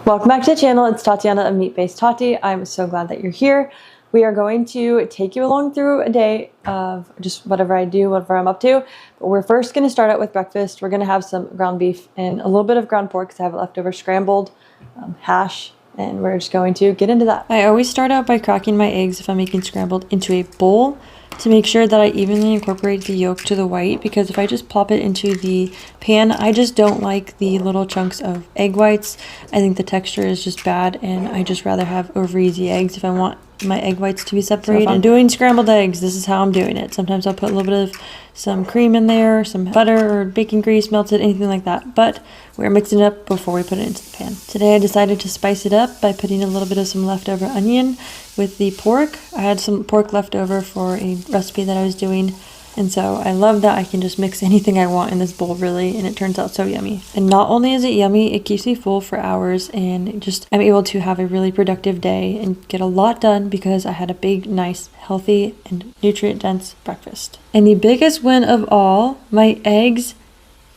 Welcome back to the channel. It's Tatiana of Meat-Based Tati. I'm so glad that you're here. We are going to take you along through a day of just whatever I do, whatever I'm up to. But we're first going to start out with breakfast. We're going to have some ground beef and a little bit of ground pork because I have leftover scrambled hash. And we're just going to get into that. I always start out by cracking my eggs if I'm making scrambled into a bowl to make sure that I evenly incorporate the yolk to the white, because if I just plop it into the pan, I just don't like the little chunks of egg whites. I think the texture is just bad, and I just rather have over easy eggs if I want my egg whites to be separated. So if I'm doing scrambled eggs, this is how I'm doing it. Sometimes I'll put a little bit of some cream in there, some butter or bacon grease melted, anything like that. But we're mixing it up before we put it into the pan. Today I decided to spice it up by putting a little bit of some leftover onion with the pork. I had some pork left over for a recipe that I was doing. And so I love that I can just mix anything I want in this bowl, really, and it turns out so yummy. And not only is it yummy, it keeps me full for hours, and just I'm able to have a really productive day and get a lot done because I had a big, nice, healthy, and nutrient-dense breakfast. And the biggest win of all, my eggs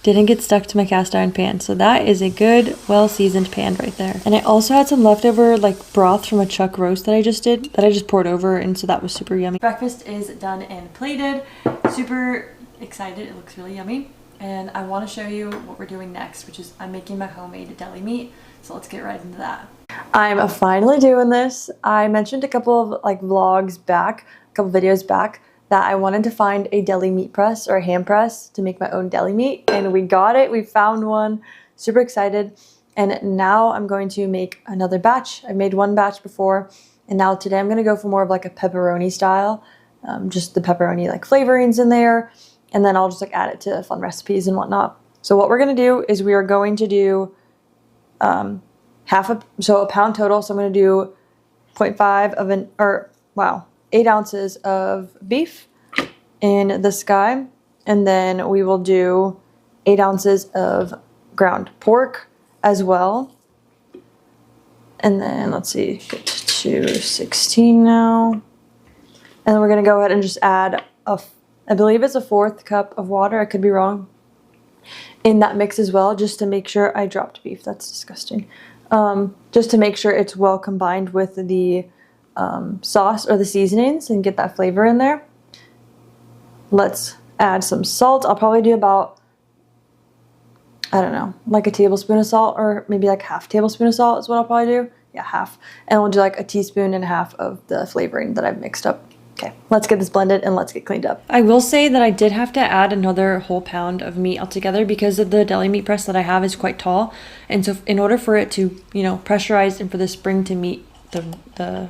didn't get stuck to my cast iron pan. So that is a good, well-seasoned pan right there. And I also had some leftover broth from a chuck roast that I just did, that I just poured over, and so that was super yummy. Breakfast is done and plated. Super excited, it looks really yummy. And I want to show you what we're doing next, which is I'm making my homemade deli meat. So let's get right into that. I'm finally doing this. I mentioned a couple of vlogs back, a couple videos back, that I wanted to find a deli meat press or a hand press to make my own deli meat, and we got it. We found one. Super excited. And now I'm going to make another batch. I made one batch before, and now today I'm going to go for more of a pepperoni style, just the pepperoni flavorings in there, and then I'll just add it to fun recipes and whatnot. So what we're going to do is we are going to do a pound total. So I'm going to do 8 ounces of beef in the sky, and then we will do 8 ounces of ground pork as well. And then let's see, get to 16 now. And then we're gonna go ahead and just add I believe it's a 1/4 cup of water, I could be wrong, in that mix as well, just to make sure. I dropped beef, that's disgusting. Just to make sure it's well combined with the sauce or the seasonings and get that flavor in there. Let's add some salt. I'll probably do about, I don't know, a tablespoon of salt, or maybe half tablespoon of salt is what I'll probably do. Yeah, half. And we'll do a teaspoon and a half of the flavoring that I've mixed up. Okay, let's get this blended and let's get cleaned up. I will say that I did have to add another whole pound of meat altogether because of the deli meat press that I have is quite tall. And so in order for it to, pressurize and for the spring to meet the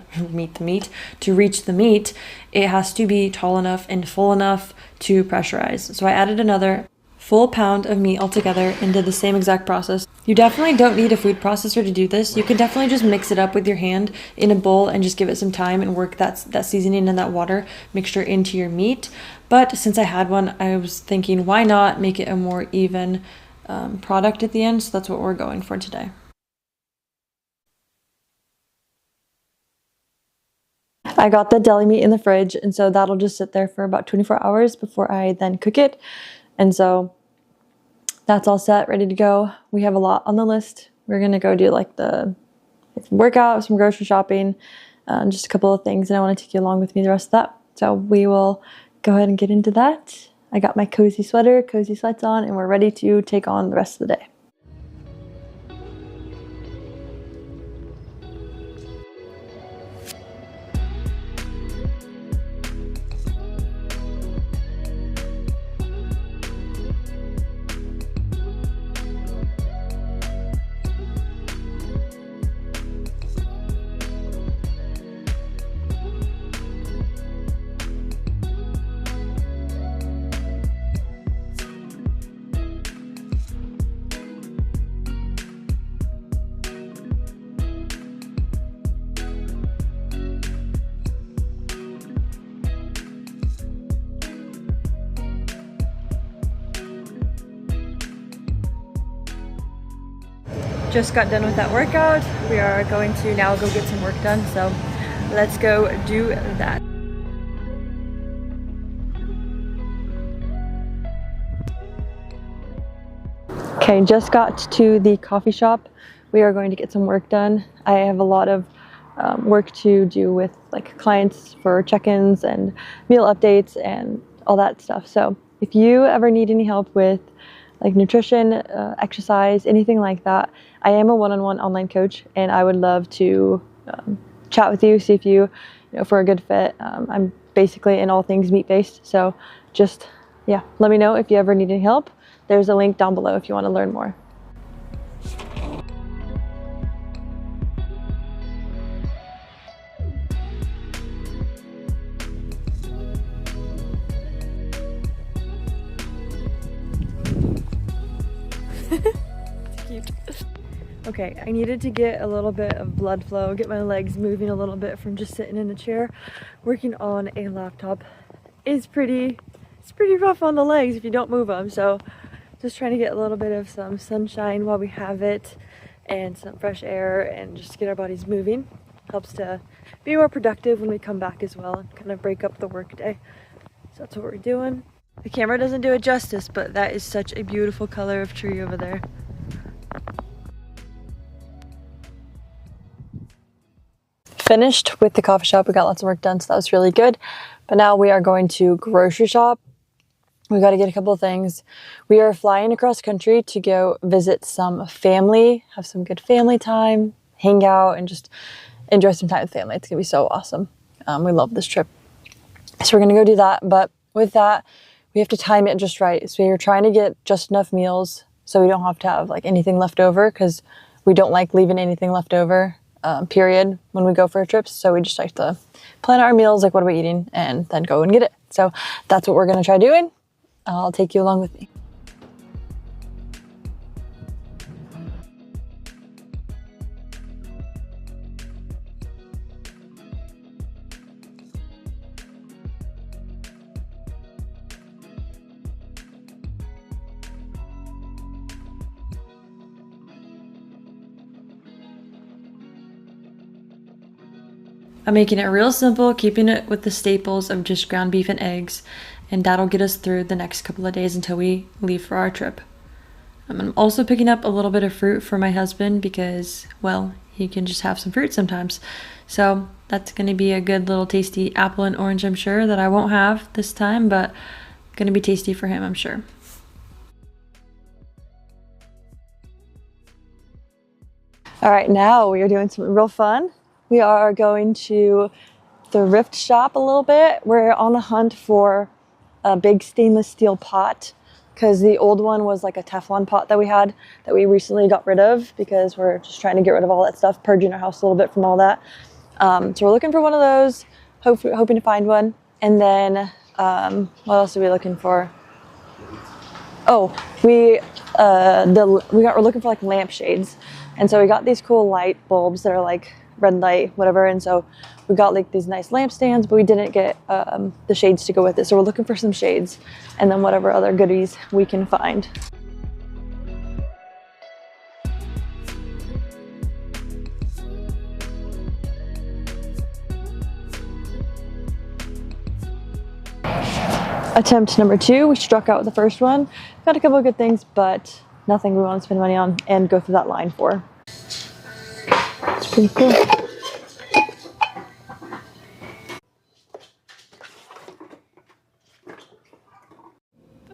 meat to reach the meat, it has to be tall enough and full enough to pressurize. So I added another full pound of meat altogether and did the same exact process. You definitely don't need a food processor to do this. You can definitely just mix it up with your hand in a bowl and just give it some time and work that seasoning and that water mixture into your meat. But since I had one, I was thinking, why not make it a more even product at the end? So that's what we're going for today. I got the deli meat in the fridge, and so that'll just sit there for about 24 hours before I then cook it. And so that's all set, ready to go. We have a lot on the list. We're gonna go do the workout, some grocery shopping, just a couple of things, and I want to take you along with me the rest of that. So we will go ahead and get into that. I got my cozy sweater, cozy sweats on, and we're ready to take on the rest of the day. Just got done with that workout. We are going to now go get some work done, so let's go do that. Okay, just got to the coffee shop. we are going to get some work done. I have a lot of work to do with like clients for check-ins and meal updates and all that stuff. So if you ever need any help with like nutrition, exercise, anything like that, I am a one-on-one online coach, and I would love to chat with you, see if you know, for a good fit. I'm basically in all things meat-based, so just, yeah, let me know if you ever need any help. There's a link down below if you want to learn more. Cute. Okay, I needed to get a little bit of blood flow, get my legs moving a little bit from just sitting in a chair. Working on a laptop is it's pretty rough on the legs if you don't move them. So just trying to get a little bit of some sunshine while we have it, and some fresh air, and just get our bodies moving. Helps to be more productive when we come back as well, and kind of break up the work day. So that's what we're doing. The camera doesn't do it justice, but that is such a beautiful color of tree over there. Finished with the coffee shop. We got lots of work done, so that was really good. But now we are going to grocery shop. We got to get a couple of things. We are flying across country to go visit some family, have some good family time, hang out, and just enjoy some time with family. It's gonna be so awesome. We love this trip. So we're gonna go do that. But with that, we have to time it just right. So we're trying to get just enough meals so we don't have to have like anything left over, because we don't like leaving anything left over. Period, when we go for trips. So we just like to plan our meals, like what are we eating, and then go and get it. So that's what we're gonna try doing. I'll take you along with me. I'm making it real simple, keeping it with the staples of just ground beef and eggs, and that'll get us through the next couple of days until we leave for our trip. I'm also picking up a little bit of fruit for my husband because, well, he can just have some fruit sometimes. So that's going to be a good little tasty apple and orange, I'm sure, that I won't have this time, but going to be tasty for him, I'm sure. All right, now we are doing something real fun. We are going to thrift shop a little bit. We're on the hunt for a big stainless steel pot, because the old one was like a Teflon pot that we had that we recently got rid of, because we're just trying to get rid of all that stuff, purging our house a little bit from all that. So we're looking for one of those, hoping to find one. And then what else are we looking for? Oh, we're looking for like lampshades. And so we got these cool light bulbs that are like red light, whatever. And so we got like these nice lamp stands, but we didn't get the shades to go with it. So we're looking for some shades, and then whatever other goodies we can find. Attempt number 2, we struck out with the first one. Got a couple of good things, but nothing we want to spend money on and go through that line for. It's pretty cool.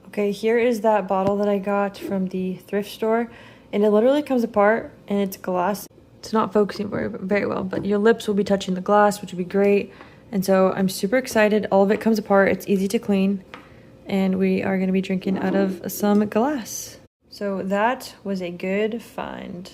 Okay, here is that bottle that I got from the thrift store, and it literally comes apart, and it's glass. It's not focusing very well, but your lips will be touching the glass, which would be great. And so I'm super excited. All of it comes apart. It's easy to clean, and we are going to be drinking out of some glass. So that was a good find.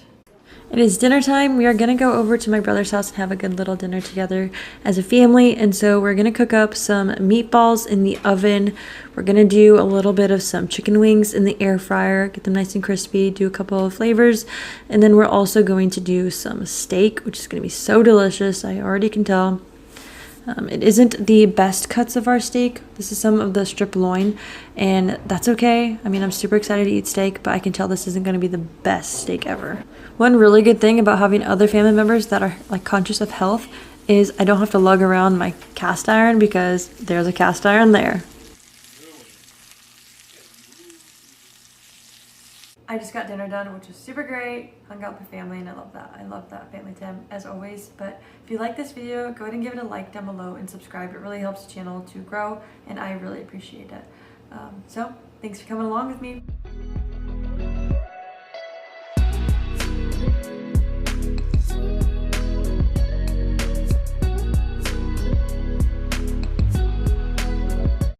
It is dinner time. We are going to go over to my brother's house and have a good little dinner together as a family. And so we're going to cook up some meatballs in the oven. We're going to do a little bit of some chicken wings in the air fryer, get them nice and crispy, do a couple of flavors. And then we're also going to do some steak, which is going to be so delicious. I already can tell. It isn't the best cuts of our steak. This is some of the strip loin, and that's okay. I mean, I'm super excited to eat steak, but I can tell this isn't going to be the best steak ever. One really good thing about having other family members that are like conscious of health is I don't have to lug around my cast iron, because there's a cast iron there. I just got dinner done, which was super great. Hung out with family, and I love that. I love that family time as always. But if you like this video, go ahead and give it a like down below and subscribe. It really helps the channel to grow, and I really appreciate it. So thanks for coming along with me.